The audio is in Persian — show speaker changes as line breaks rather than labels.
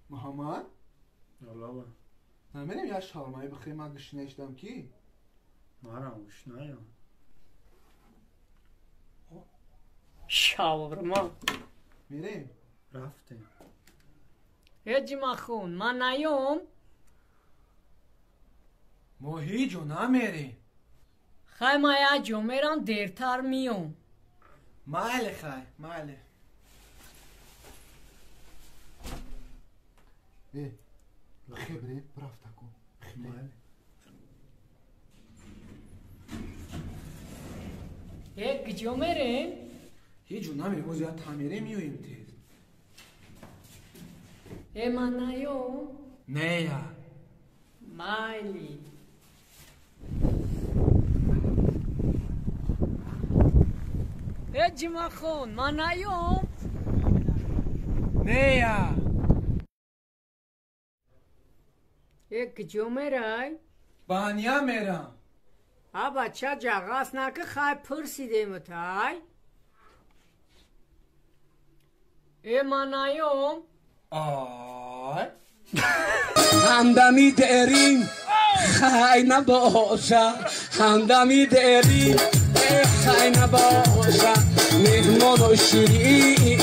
محمد
Allah var.
نمیریم یه شالمایی بخیر من گشنشتم کی
Maramış ne ya?
شاورما
میریم
Rafting.
اجما خون من نیوم
ما هیچ جا نمیریم
خیلی ما یه جمعران دیرتر میوم
ماله خی ماله خبره برافت کن
Mal.
یک جمعرین
هیچ جا نمیریم ما زیاد تعمیره میویم تیز
ای من نیوم
نه یا
مایلی اجما خون من نیوم
نه یا
یک جمعرای
بانیا میرم
بچه جغاس نکه خیلی پرسیده متای ای من نیوم
آی
همدمی درین خی نباشد همدمی درین خی نباشد مهمان و شیرین